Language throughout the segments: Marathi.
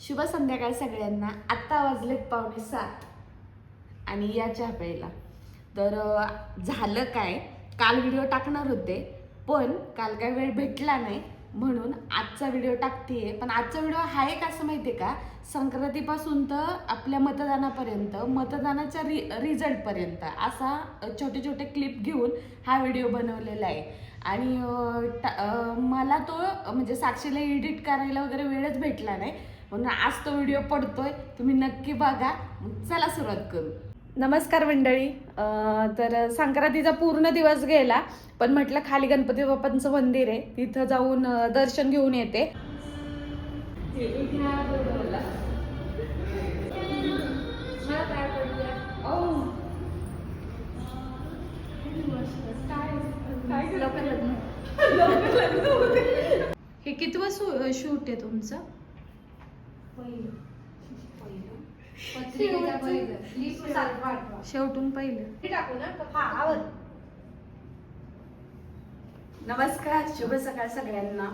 शुभ संध्याकाळ सगळ्यांना. आत्ता वाजलेत 6:45 आणि या चहा प्यायला. तर झालं काय, काल व्हिडिओ टाकणार होते पण काल काय वेळ भेटला नाही म्हणून आजचा व्हिडिओ टाकतेय. पण आजचा व्हिडिओ आहे कसं माहितीये का, संक्रांतीपासून तर आपल्या मतदानापर्यंत, मतदानाच्या रिझल्टपर्यंत असा छोटे छोटे क्लिप घेऊन हा व्हिडिओ बनवलेला आहे. आणि मला तो म्हणजे साक्षीला एडिट करायला वगैरे वेळच भेटला नाही म्हणून आज तो व्हिडिओ पडतोय. तुम्ही नक्की बघा. चला सुरुवात करू. नमस्कार मंडळी. तर संक्रांतीचा पूर्ण दिवस गेला पण म्हटलं खाली गणपती बाप्पांचं मंदिर आहे तिथं जाऊन दर्शन घेऊन येते. हे कितवं शूट आहे तुमचं? शेवटून पहिलं टाकू ना. नमस्कार, शुभ सकाळ सगळ्यांना.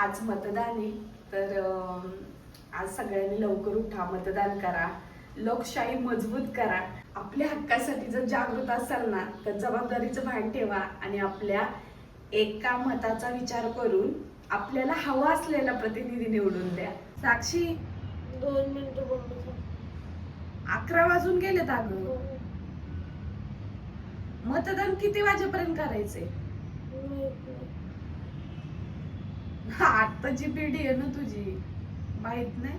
आज मतदान आहे तर आज सगळ्यांनी लवकर उठा, मतदान करा, लोकशाही मजबूत करा. आपल्या हक्कासाठी जर जागृत असाल ना तर जबाबदारीचं भान ठेवा आणि आपल्या एका मताचा विचार करून आपल्याला हवा असलेला प्रतिनिधी निवडून द्या. साक्षी 2 मिनिटं बोलतो. 11 वाजून गेलेत अगं. मतदान किती वाजेपर्यंत करायचंय? आत्ताची पिढी आहे ना तुझी, माहित नाही.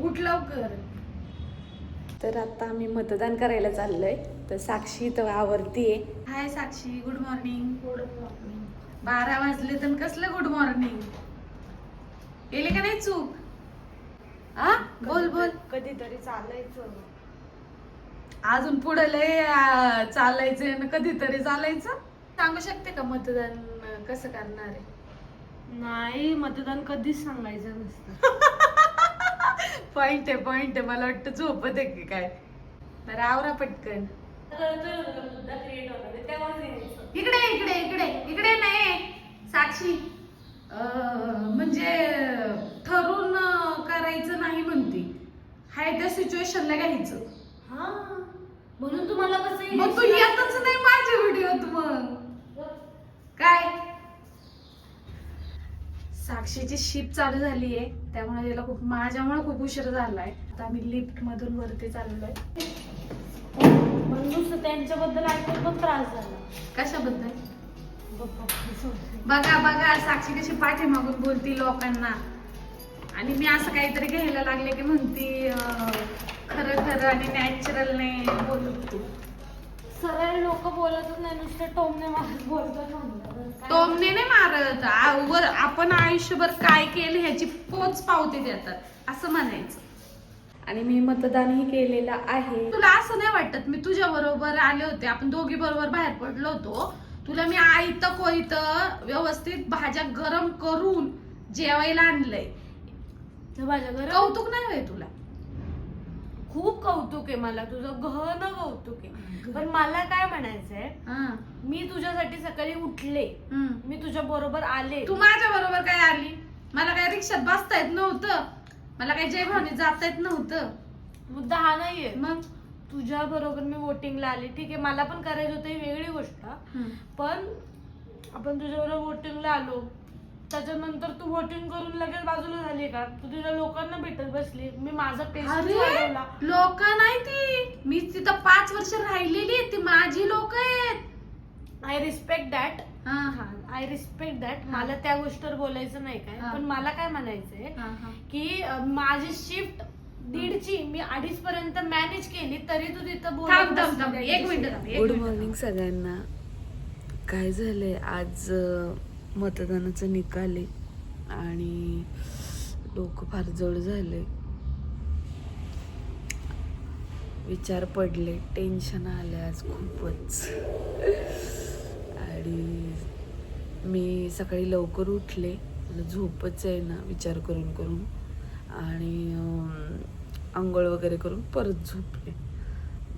उठ लवकर. तर आता आम्ही मतदान करायला चाललोय. तर साक्षी तर आवरतीये. हाय साक्षी, गुड मॉर्निंग. 12 वाजले तर कसलं गुड मॉर्निंग? गेले का नाही चूक? आ बोल बोल. कधीतरी चालायचं. अजून पुढे लय चालायचंय ना, कधीतरी चालायचं. सांगू शकते का मतदान कसं करणार आहे? नाही, मतदान कधीच सांगायचं नसतं. पॉइंट आहे. मला वाटतं झोपत आहे की काय. तर आवरा पटकन. इकडे नाही साक्षी. म्हणजे ठरून करायचं नाही म्हणती, हाय त्या सिच्युएशनला घ्यायचं. हा, म्हणून तुम्हाला कसं मग तू येतच नाही माझ्या व्हिडिओत. मग काय, साक्षीची शिफ्ट चालू झाली आहे त्यामुळे तिला माझ्यामुळे खूप उशीर झालाय. आता आम्ही लिफ्ट मधून वरती चाललोय. म्हणून त्यांच्याबद्दल ऐकून पण त्रास झाला. कशाबद्दल? बघा साक्षी कशी पाठीमागून बोलती लोकांना आणि मी असं काहीतरी घ्यायला लागले की म्हणती खरं आणि नॅचरल नाही बोलत तू. सरळ लोक बोलतच नाही, नुसते टोमणे मारत बोलतात. टोमणे नाही मारत, आपण आयुष्यभर काय केलं ह्याची पोच पावती देतात असं म्हणायचं. आणि मी मतदानही केलेलं आहे. तुला असं नाही वाटत मी तुझ्या बरोबर आले होते, आपण दोघी बरोबर बाहेर पडलो होतो, तुला मी आयत कोयत व्यवस्थित भाज्या गरम करून जेवायला आणलंय. कौतुक नाही होय तुला? खूप कौतुक आहे मला तुझं, गहन कौतुक आहे. पण मला काय म्हणायचंय, मी तुझ्यासाठी सकाळी उठले, मी तुझ्या बरोबर आले. तू माझ्या बरोबर काय आली? मला काय रिक्षात बसता येत नव्हतं, मला काय जय भावनीत जाता येत नव्हतं. मुद्दा हा नाहीये. मग तुझ्या बरोबर मी वोटिंगला आले, ठीक आहे, मला पण करायचं होतं, ही वेगळी गोष्ट. पण आपण तुझ्या बरोबर वोटिंगला आलो, त्याच्यानंतर तू वोटिंग करून लगेच बाजूला झाली का? तू तुझ्या लोकांना भेटत बसली. मी माझा पेशन्स वाढवला. लोक नाही ती, मी तिथं 5 वर्ष राहिलेली, ती माझी लोक आहेत. I respect that. I respect that. मला त्या गोष्टीवर बोलायचं नाही काय. पण मला काय म्हणायचंय की माझी शिफ्ट 1:30ची मी 2:30 पर्यंत मॅनेज केली तरी तू तिथं बोल. 1 मिनिट. गुड मॉर्निंग सगळ्यांना. काय झालंय, आज मतदानाचा निकाल आहे आणि डोकं फार जड झाले, विचार पडले, टेन्शन आले आज खूपच. आणि मी सकाळी लवकर उठले, मला झोपच आहे ना विचार करून आणि आंघोळ वगैरे करून परत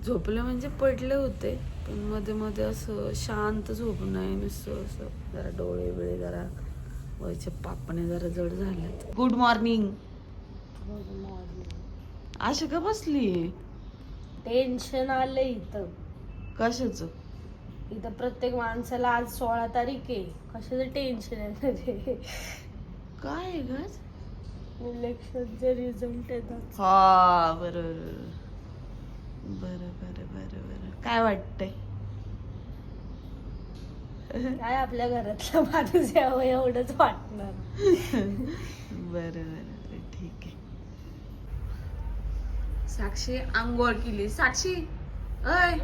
झोपले म्हणजे पडले होते पण मध्ये मध्ये असं शांत झोप नाही, नुसतं असं जरा डोळे बिळे जरा वयचे पापणे जरा जड झाले. Good morning. अशी का बसली? टेन्शन आलं इथं. कशाच? इथं प्रत्येक माणसाला आज 16 तारीख आहे. कशाचं टेन्शन आहे रे? काय आहे ग? इलेक्शनचे रिझल्ट येतात. हा बरोबर बरं बरं बरं बरं. काय वाटतंय? काय आपल्या घरातला माणूस यावं एवढंच वाटणार. बरं बरं ठीक आहे. साक्षी आंघोळ केली. साक्षी अय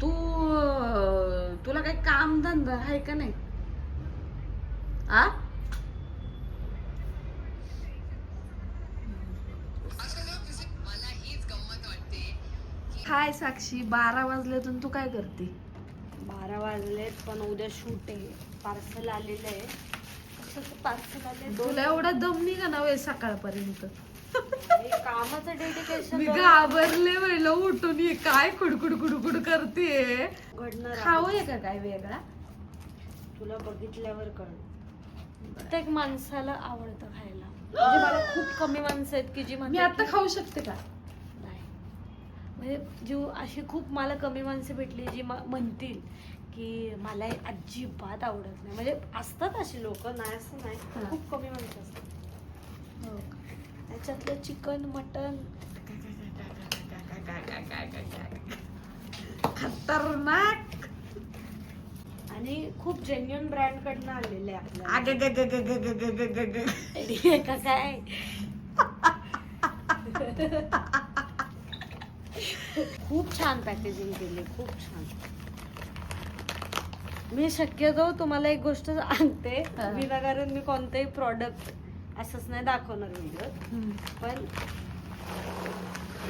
तू तुला काही काम धंदा आहे का नाही? आ काय साक्षी 12 वाजल्यातून तू काय करते? 12 वाजलेत पण उद्या शूट आहे. पार्सल आलेलं आहे. कसं पार्सल आले? तुला एवढा दम निघा ना वे सकाळपर्यंत. कामाचं डेडिकेशन मी घाबरले वेळेला उठून ये काय कुडकुड कुडकुड करते. घडणार आहे. खाऊया का काय वेगळा? तुला बघितल्यावर कळ. प्रत्येक माणसाला आवडतं खायला. म्हणजे मला खूप कमी माणसं आहेत की जी मी म्हणतात आता की- खाऊ शकते का? नाही. म्हणजे जी अशी खूप मला कमी माणसं भेटली जी म्हणतील की मला हे अजिबात आवडत नाही. म्हणजे असतात अशी लोक, नाही असं नाही, हा. खूप कमी माणसं असतात. हो. त्याच्यातलं चिकन मटन खतरनाक. आणि खूप जेन्युइन ब्रँड कडनं आलेले आहे आगे ग ग ग ग ग ग ग ग ग. आपल्याला. का काय खूप छान पॅकेजिंग केली, खूप छान. मी शक्यतो तुम्हाला एक गोष्ट सांगते, हा. विनाकारण मी कोणतेही प्रॉडक्ट असंच नाही दाखवणार व्हिडिओ, पण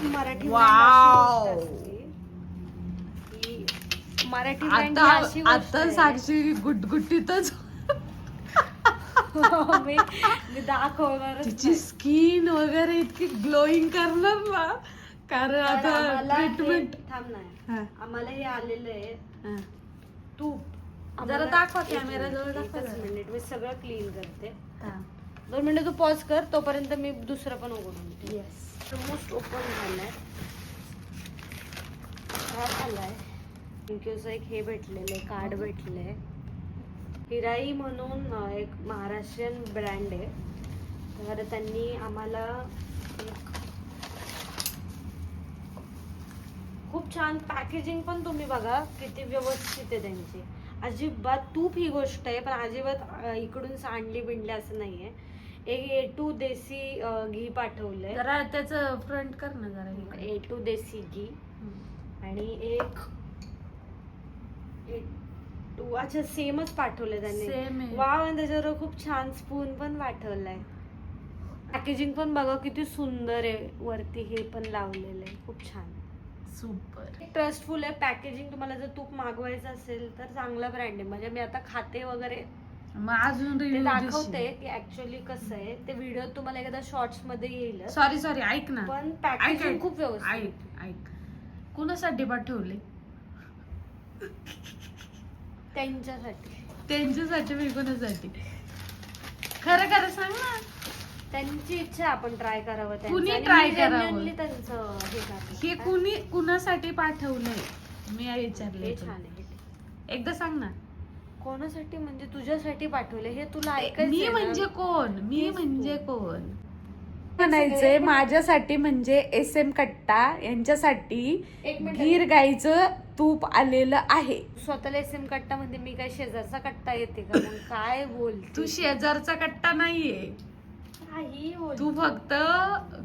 मराठी brand वाव. अशी गोष्ट असते की मराठी brand ही आता अशी गोष्ट आता आहे. साक्षी गुटगुटीतच मी दाखवणारच तिची नाही. स्किन वगैरे इतकी ग्लोईंग करणार ना, कारण तर आता आम्हाला हे- ट्रीटमेंट. थांब नाही, आम्हाला हे आलेलं आहे तूप. जरा आम्हाला- दाखवा, एक कॅमेरा जवळ मिनिट, दाखवा एकच जरा. मिनिट, मी सगळं क्लीन करते. 2 मिनिटं तू पॉज कर, तोपर्यंत मी दुसरं पण उघडून येस. ऑलमोस्ट ओपन झालंय. काय आलाय? थँक्यूचं एक हे भेटलेलं आहे, कार्ड भेटलंय. हिराई म्हणून एक महाराष्ट्रीयन ब्रँड आहे. तर त्यांनी आम्हाला एक खूप छान पॅकेजिंग पण तुम्ही बघा किती व्यवस्थित आहे त्यांची. अजिबात तूप ही गोष्ट आहे, पण अजिबात इकडून सांडली बिंडली असं नाहीये. एक A2 देसी घी पाठवलंय. जरा त्याचं फ्रंट कर ना जरा इकडे. A2 देसी घी आणि एक A2 अच्छा सेमच पाठवलंय त्यांनी. Same आहे. वाव, आणि त्याच्यावर खूप छान स्पून पण पाठवलाय. पॅकेजिंग पण बघा किती सुंदर आहे. वरती हे पण लावलेलं आहे, खूप छान, सुपर. ट्रस्टफुल आहे. पॅकेजिंग तुम्हाला जर तूप मागवायचं असेल तर चांगला ब्रँड आहे. म्हणजे मी आता खाते वगैरे मग अजून ते रिव्ह्यू दाखवते की ऍक्च्युअली कसं आहे ते. व्हिडिओ तुम्हाला एखादा शॉर्ट्स मध्ये येईल, सॉरी ऐक ना. पण ऐक पॅकेजिंग ऐक खूप व्यवस्थित. ऐक कुणासाठी पाठवले? त्यांच्यासाठी. त्यांच्यासाठी मी कोणासाठी? खरं खरं सांग ना. त्यांची इच्छा आपण ट्राय करावं त्यांचं. कुणी आणि try मी करावं? genuinely त्यांचं हे करते. हे काय? कुणासाठी पाठवलंय मी विचारले. हे छान आहे. एकदा सांग ना. कोणासाठी म्हणजे तुझ्यासाठी पाठवले हे तुला मी ऐकायचंय ना? म्हणजे कोण? मी तेच म्हणजे तू. कोण म्हणायचंय माझ्यासाठी म्हणजे SM कट्टा यांच्यासाठी एक मिनिट. गीर गाईचं तूप आलेलं आहे. स्वतःला SM कट्टा म्हणजे मी काय शेजारचा कट्टा येते का? मग काय बोलते? तू शेजारचा कट्टा नाहीये. काही बोलते. तू फक्त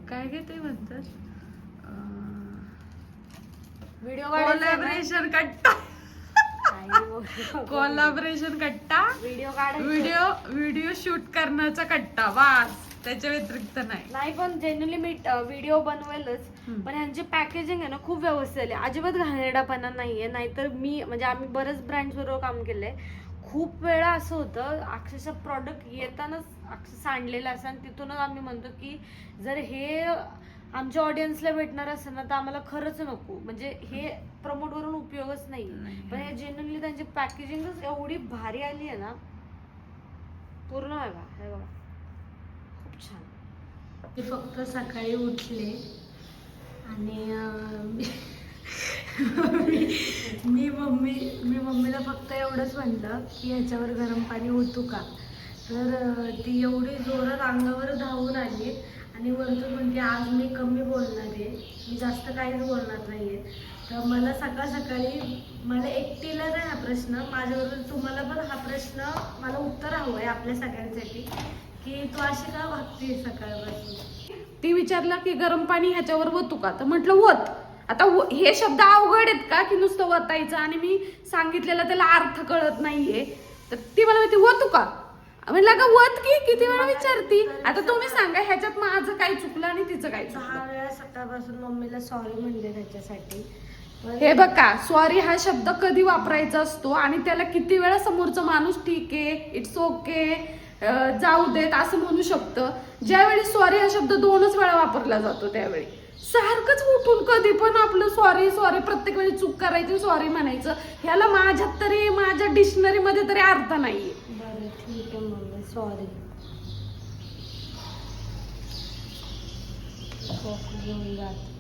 काय घेते म्हणतात व्हिडिओ कोलॅबरेशन कट्टा. व्हिडिओ कोलॅबरेशन कट्टा. काढायचं व्हिडिओ शूट करण्याचा कट्टा, वास. त्याच्या व्यतिरिक्त नाही. नाही, पण जेन्युअली मी व्हिडिओ बनवेलच. पण ह्यांची पॅकेजिंग आहे ना खूप व्यवस्थित आहे. अजिबात घाणेरडापणा नाहीये. नाहीतर मी म्हणजे आम्ही बरेच ब्रँड्स बरोबर काम केलंय. खूप वेळा असं होतं अक्षरशः प्रॉडक्ट येतानाच अक्षरशः सांडलेलं असं, आणि तिथूनच आम्ही म्हणतो की जर हे आमच्या ऑडियन्सला भेटणार असेल ना तर आम्हाला खरंच नको. म्हणजे हे प्रमोट करून उपयोगच नाही. पण हे जेन्युअनली त्यांची पॅकेजिंगच एवढी भारी आली आहे ना. पूर्ण आहे बा, हे बघा खूप छान. मी फक्त सकाळी उठले आणि मी मम्मीला फक्त एवढंच म्हटलं की ह्याच्यावर गरम पाणी ओतू का. तर ती एवढी जोरात अंगावर धावून आली आणि वरतून म्हणते आज मी कमी बोलणार आहे, मी जास्त काहीच बोलणार नाही आहे. तर मला सकाळी मला एकटीला नाही हा प्रश्न, माझ्याबरोबर तुम्हाला पण हा प्रश्न मला उत्तर हवं आहे आपल्या सगळ्यांसाठी की तू अशी का वागते सकाळपासून. ती विचारलं की गरम पाणी ह्याच्यावर ओतू का, तर म्हटलं ओत. आता हे शब्द अवघड आहेत का की नुसतं ओतायचं, आणि मी सांगितलेला त्याला अर्थ कळत नाहीये. तर ती मला म्हणते ओतू का, म्हणलं का वत की किती वेळा विचारती. आता तुम्ही सांगा ह्याच्यात माझं काय चुकलं आणि तिचं काय 6 चुकलं. वेळा सकाळपासून मम्मीला सॉरी म्हणले त्याच्यासाठी. हे बघा, सॉरी हा शब्द कधी वापरायचा असतो आणि त्याला किती वेळा समोरचा माणूस ठीक आहे, इट्स ओके, जाऊ देत असं म्हणू शकतं. ज्यावेळी सॉरी हा शब्द 2च वेळा वापरला जातो त्यावेळी सारखंच उठून कधी पण आपलं सॉरी सॉरी, प्रत्येक वेळी चूक करायची सॉरी म्हणायचं, ह्याला माझ्यात तरी माझ्या डिक्शनरी मध्ये तरी अर्थ नाहीये. बरं ठीक आहे मम्मी, सॉरी. घेऊन जाते.